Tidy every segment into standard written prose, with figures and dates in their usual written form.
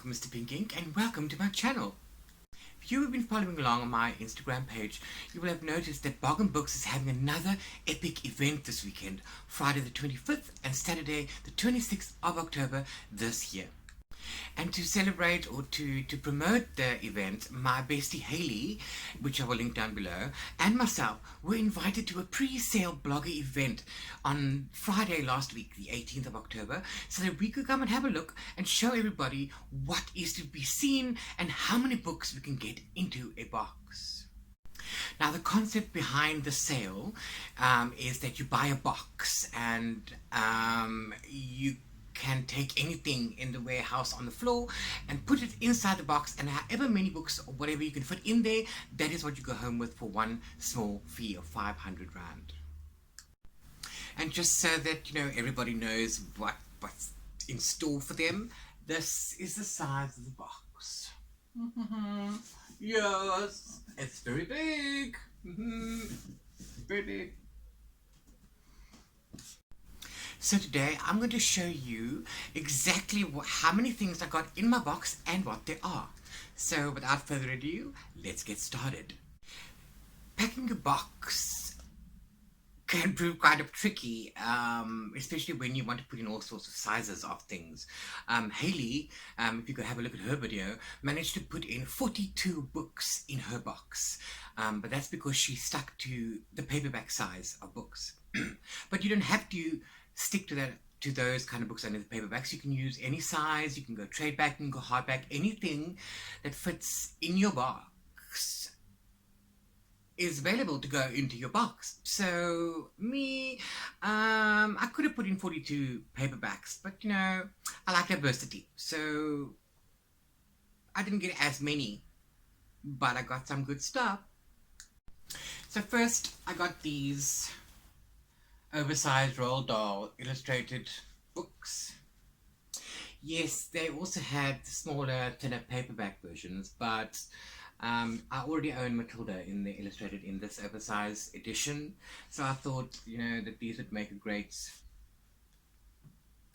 Uncle Mr. Pink Ink, and welcome to my channel. If you have been following along on my Instagram page, you will have noticed that Bargain Books is having another epic event this weekend, Friday the 25th and Saturday the 26th of October this year. And to celebrate or to promote the event, my bestie Hayley, which I will link down below, and myself were invited to a pre-sale blogger event on Friday last week, the 18th of October, so that we could come and have a look and show everybody what is to be seen and how many books we can get into a box. Now, the concept behind the sale is that you buy a box and you can take anything in the warehouse on the floor and put it inside the box, and however many books or whatever you can fit in there, that is what you go home with for one small fee of 500 Rand. And just so that everybody knows what's in store for them, this is the size of the box. Yes, it's very big. Very big. So today I'm going to show you exactly how many things I got in my box and what they are. So without further ado, let's get started. Packing a box can prove kind of tricky, especially when you want to put in all sorts of sizes of things. Hayley, if you could have a look at her video, managed to put in 42 books in her box, but that's because she stuck to the paperback size of books. But you don't have to stick to those kind of books under the paperbacks. You can use any size. You can go trade back, you can go hardback. Anything that fits in your box is available to go into your box. So me, I could have put in 42 paperbacks, but I like diversity, so I didn't get as many, but I got some good stuff. So first I got these oversized Roald Dahl illustrated books. Yes, they also had smaller, thinner paperback versions, but I already own Matilda in the illustrated in this oversized edition, so I thought that these would make a great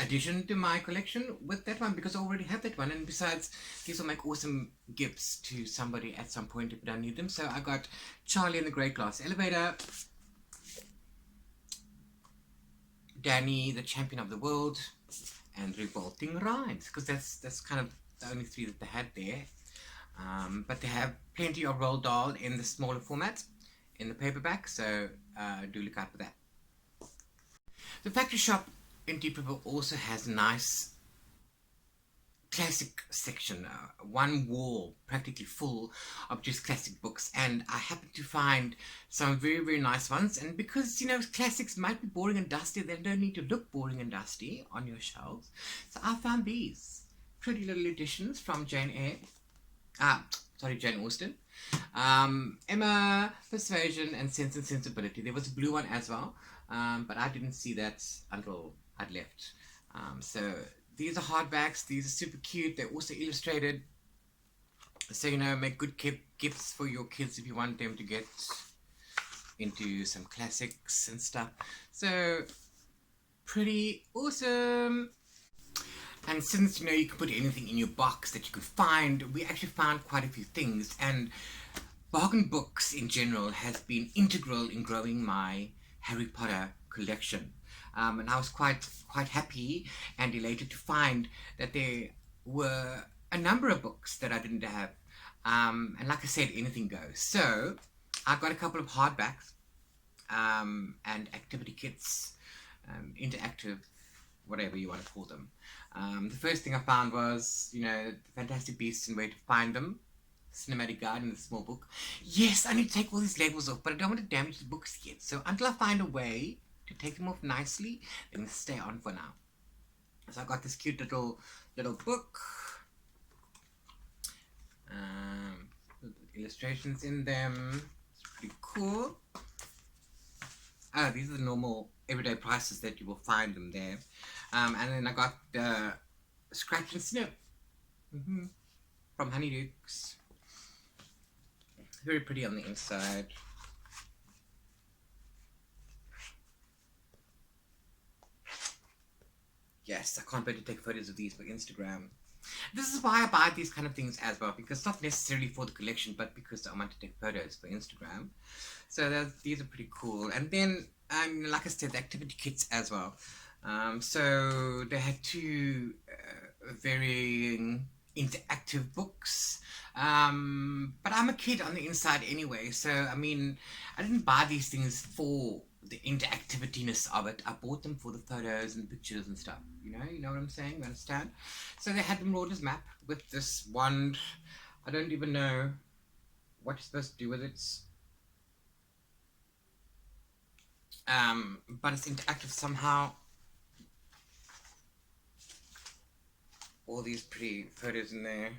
addition to my collection with that one, because I already have that one, and besides these will make awesome gifts to somebody at some point if I don't need them. So I got Charlie and the Great Glass Elevator, Danny, the Champion of the World, and Revolting Rides, because that's kind of the only three that they had there. But they have plenty of Roald Dahl in the smaller format, in the paperback, so do look out for that. The factory shop in Diep also has a nice classic section, one wall practically full of just classic books, and I happened to find some very, very nice ones. And because classics might be boring and dusty, they don't need to look boring and dusty on your shelves, so I found these pretty little editions from Jane Austen, Emma, Persuasion, and Sense and Sensibility. There was a blue one as well, but I didn't see that until I'd left. So these are hardbacks. These are super cute. They're also illustrated, so make good gifts for your kids if you want them to get into some classics and stuff. So pretty awesome. And since you can put anything in your box that you could find, we actually found quite a few things, and Bargain Books in general has been integral in growing my Harry Potter collection. And I was quite happy and elated to find that there were a number of books that I didn't have. And like I said, anything goes. So I got a couple of hardbacks and activity kits, interactive, whatever you want to call them. The first thing I found was, the Fantastic Beasts and Where to Find Them, Cinematic Guide in the small book. Yes, I need to take all these labels off, but I don't want to damage the books yet. So until I find a way to take them off nicely, they're going to stay on for now. So I got this cute little book. Illustrations in them. It's pretty cool. Oh, these are the normal everyday prices that you will find them there. And then I got the Scratch and Snip from Honeydukes. Very pretty on the inside. Yes, I can't wait to take photos of these for Instagram. This is why I buy these kind of things as well, because not necessarily for the collection, but because I want to take photos for Instagram. So these are pretty cool. And then, like I said, the activity kits as well. So they had two varying interactive books. But I'm a kid on the inside anyway, so I mean, I didn't buy these things for the interactiveness of it. I bought them for the photos and pictures and stuff. You know what I'm saying? You understand? So they had the Marauders map with this wand. I don't even know what you're supposed to do with it. But it's interactive somehow. All these pretty photos in there.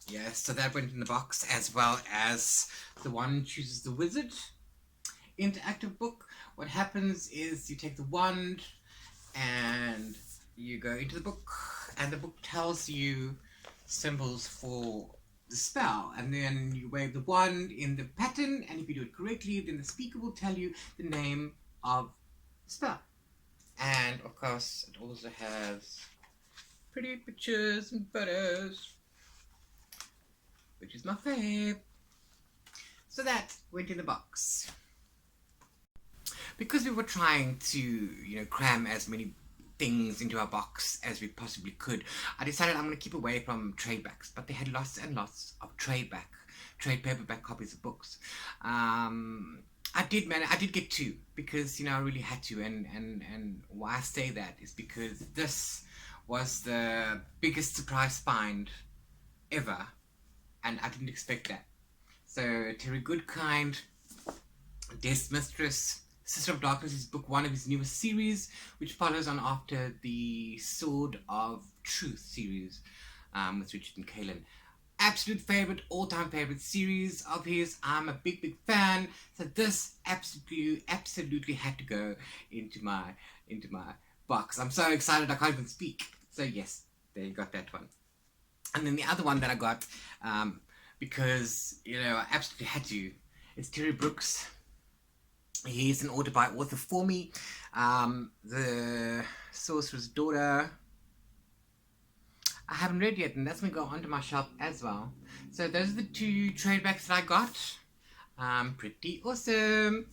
Yeah, so that went in the box, as well as the One Chooses the Wizard interactive book. What happens is you take the wand and you go into the book, and the book tells you symbols for the spell, and then you wave the wand in the pattern, and if you do it correctly, then the speaker will tell you the name of the spell. And of course, it also has pretty pictures and photos, which is my fave. So that went in the box. Because we were trying to, cram as many things into our box as we possibly could, I decided I'm going to keep away from trade backs. But they had lots and lots of trade paperback copies of books. I did get two, because I really had to, and why I say that is because this was the biggest surprise find ever, and I didn't expect that. So Terry Goodkind, Death's Mistress, Sister of Darkness is book 1 of his newest series, which follows on after the Sword of Truth series with Richard and Kaylin. Absolute favorite, all-time favorite series of his. I'm a big fan. So this absolutely had to go into my box. I'm so excited I can't even speak. So yes, there you got that one. And then the other one that I got, because I absolutely had to, is Terry Brooks. He's an author for me. The Sorcerer's Daughter, I haven't read yet, and that's going to go onto my shelf as well. So those are the two trade backs that I got. Pretty awesome.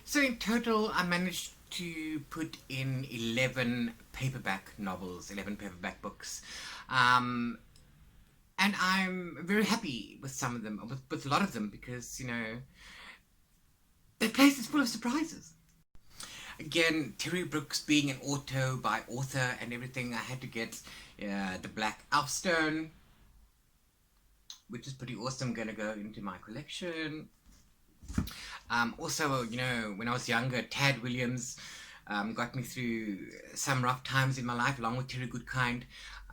So in total, I managed to put in 11 paperback novels, 11 paperback books. And I'm very happy with some of them, with a lot of them, because, the place is full of surprises. Again, Terry Brooks being an author and everything, I had to get the Black Elfstone, which is pretty awesome, gonna go into my collection. Also, when I was younger, Tad Williams got me through some rough times in my life, along with Terry Goodkind,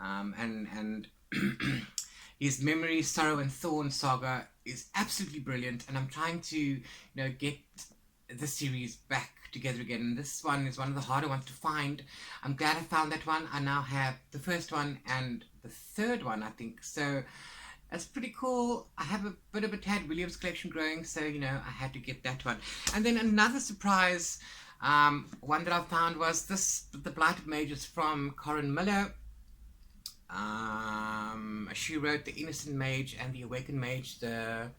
and his Memory, Sorrow and Thorn saga is absolutely brilliant, and I'm trying to get the series back together again. And this one is one of the harder ones to find. I'm glad I found that one. I now have the first one and the third one, I think. So that's pretty cool. I have a bit of a Tad Williams collection growing, so I had to get that one. And then another surprise one that I found was The Blighted Mages from Corinne Miller. She wrote The Innocent Mage and The Awakened Mage, the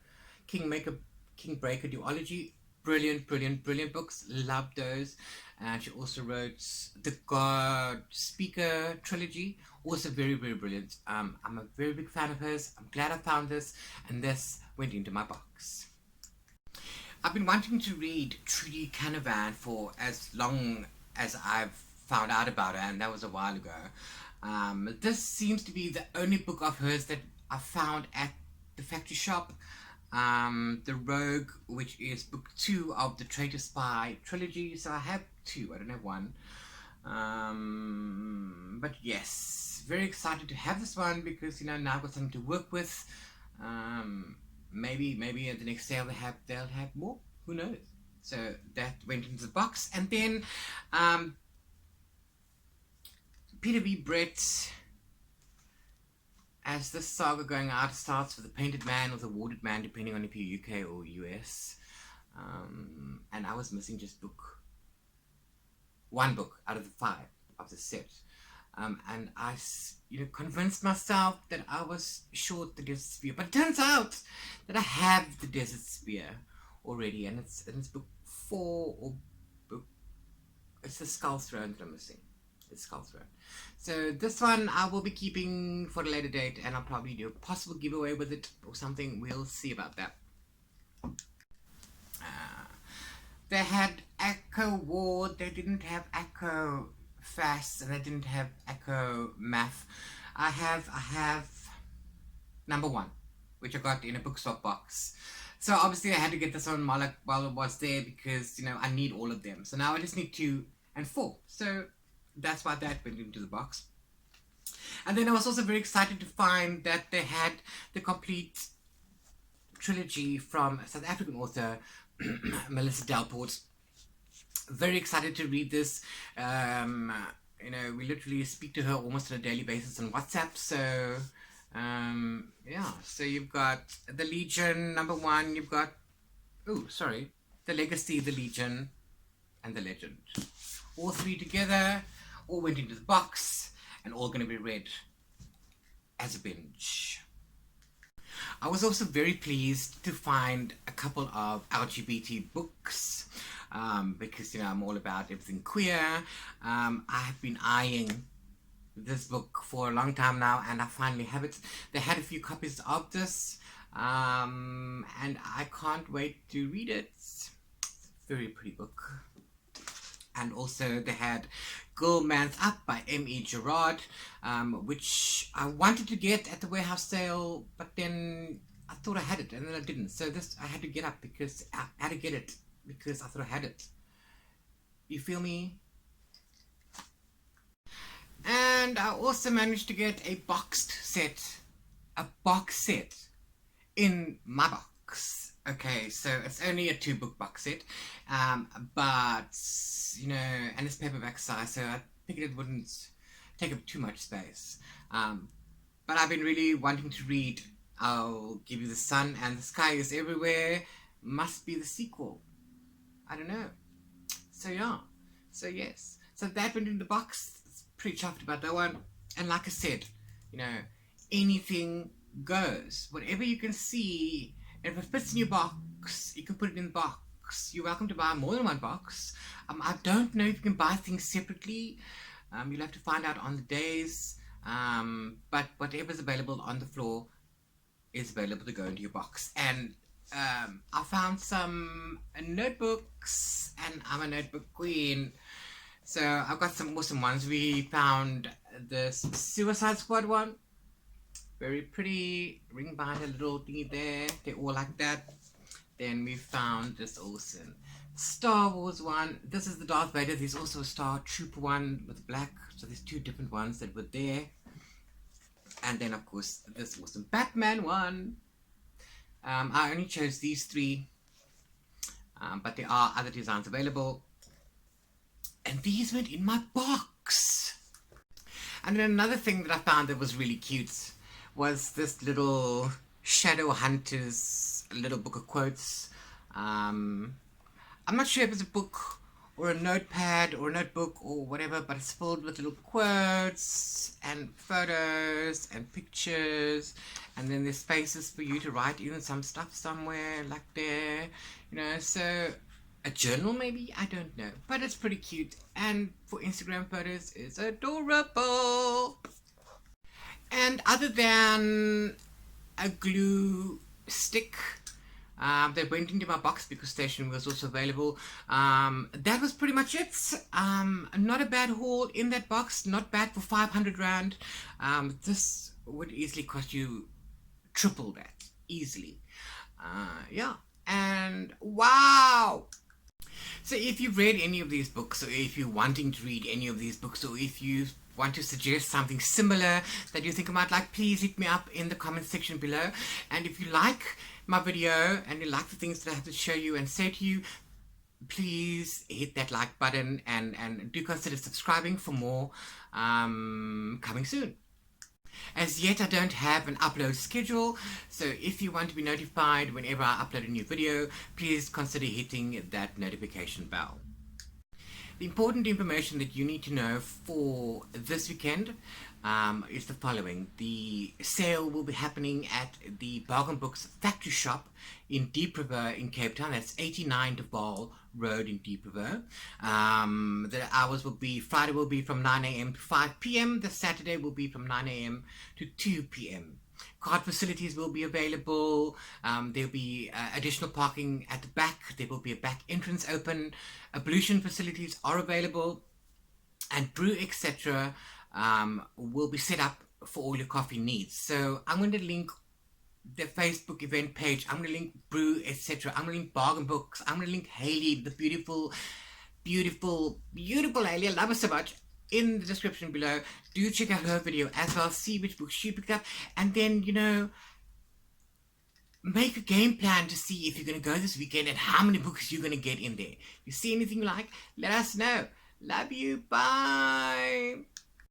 Kingbreaker duology. Brilliant books. Loved those. And she also wrote the God Speaker trilogy. Also very brilliant. I'm a very big fan of hers. I'm glad I found this, and this went into my box. I've been wanting to read Trudy Canavan for as long as I've found out about her, and that was a while ago. This seems to be the only book of hers that I found at the factory shop. The Rogue, which is book 2 of the Traitor Spy trilogy. So I have 2, I don't have 1. But yes, very excited to have this one, because now I've got something to work with. Maybe at the next sale they'll have more, who knows. So that went into the box. And then Peter V. Brett, as this saga going out starts with a painted man or the warded man, depending on if you're UK or US. And I was missing just one book out of the 5. of the set. And I convinced myself that I was short the Desert Spear, but it turns out that I have the Desert Spear already, and it's book 4, or book, it's the Skull Throne that I'm missing. It's Skull Throne. So this one I will be keeping for a later date, and I'll probably do a possible giveaway with it or something. We'll see about that. They had Echo War, they didn't have Echo Fast, and they didn't have Echo Math. I have number 1, which I got in a bookstop box. So obviously I had to get this one while it was there, because I need all of them. So now I just need 2 and 4. So that's why that went into the box. And then I was also very excited to find that they had the complete trilogy from South African author Melissa Delport. Very excited to read this. We literally speak to her almost on a daily basis on WhatsApp. So yeah, so you've got the Legion number 1, you've got the Legacy, the Legion, and the Legend. All 3 together, all went into the box, and all going to be read as a binge. I was also very pleased to find a couple of LGBT books, because I'm all about everything queer. I have been eyeing this book for a long time now, and I finally have it. They had a few copies of this, and I can't wait to read it. It's a very pretty book. And also they had Girl Man's Up by M.E. Gerard, which I wanted to get at the warehouse sale, but then I thought I had it, and then I didn't. So this I had to get up because I had to get it because I thought I had it. You feel me? And I also managed to get a box set in my box. Okay, so it's only a 2-book box set, but and it's paperback size, so I figured it wouldn't take up too much space. But I've been really wanting to read I'll Give You the Sun and the Sky Is Everywhere. Must be the sequel. I don't know. So yeah, so yes, so that went in the box. It's pretty chuffed about that one. And like I said, anything goes. Whatever you can see. If it fits in your box, you can put it in the box. You're welcome to buy more than 1 box. I don't know if you can buy things separately. You'll have to find out on the days. But whatever's available on the floor is available to go into your box. And I found some notebooks, and I'm a notebook queen. So I've got some awesome ones. We found the Suicide Squad one. Very pretty, ring binder, little thingy there. They're all like that. Then we found this awesome Star Wars one. This is the Darth Vader. There's also a Star Trooper one with black. So there's 2 different ones that were there. And then of course this awesome Batman one. I only chose these 3, but there are other designs available. And these went in my box. And then another thing that I found that was really cute was this little Shadow Hunters little book of quotes. I'm not sure if it's a book or a notepad or a notebook or whatever, but it's filled with little quotes and photos and pictures, and then there's spaces for you to write in some stuff somewhere like there, so a journal maybe, I don't know, but it's pretty cute, and for Instagram photos it's adorable. And other than a glue stick that went into my box because stationery was also available, that was pretty much it. Not a bad haul in that box, not bad for 500 Rand. This would easily cost you triple that, easily. Yeah, and wow! So if you've read any of these books, or if you're wanting to read any of these books, or if you want to suggest something similar that you think I might like, please hit me up in the comment section below. And if you like my video and you like the things that I have to show you and say to you, please hit that like button, and do consider subscribing for more coming soon. As yet, I don't have an upload schedule, so if you want to be notified whenever I upload a new video, please consider hitting that notification bell. The important information that you need to know for this weekend is the following. The sale will be happening at the Bargain Books factory shop in Diep in Cape Town. That's 89 de Waal Road in Diep. The hours will be, Friday will be from 9 a.m. to 5 p.m. The Saturday will be from 9 a.m. to 2 p.m. Card facilities will be available. There'll be additional parking at the back. There will be a back entrance open. Ablution facilities are available. And Brew etc. Will be set up for all your coffee needs. So I'm going to link the Facebook event page. I'm going to link Brew etc. I'm going to link Bargain Books. I'm going to link Hayley, the beautiful Hayley. I love her so much. In the description below. Do check out her video as well. See which books she picked up. And then, you know, make a game plan to see if you're going to go this weekend and how many books you're going to get in there. If you see anything you like, let us know. Love you. Bye.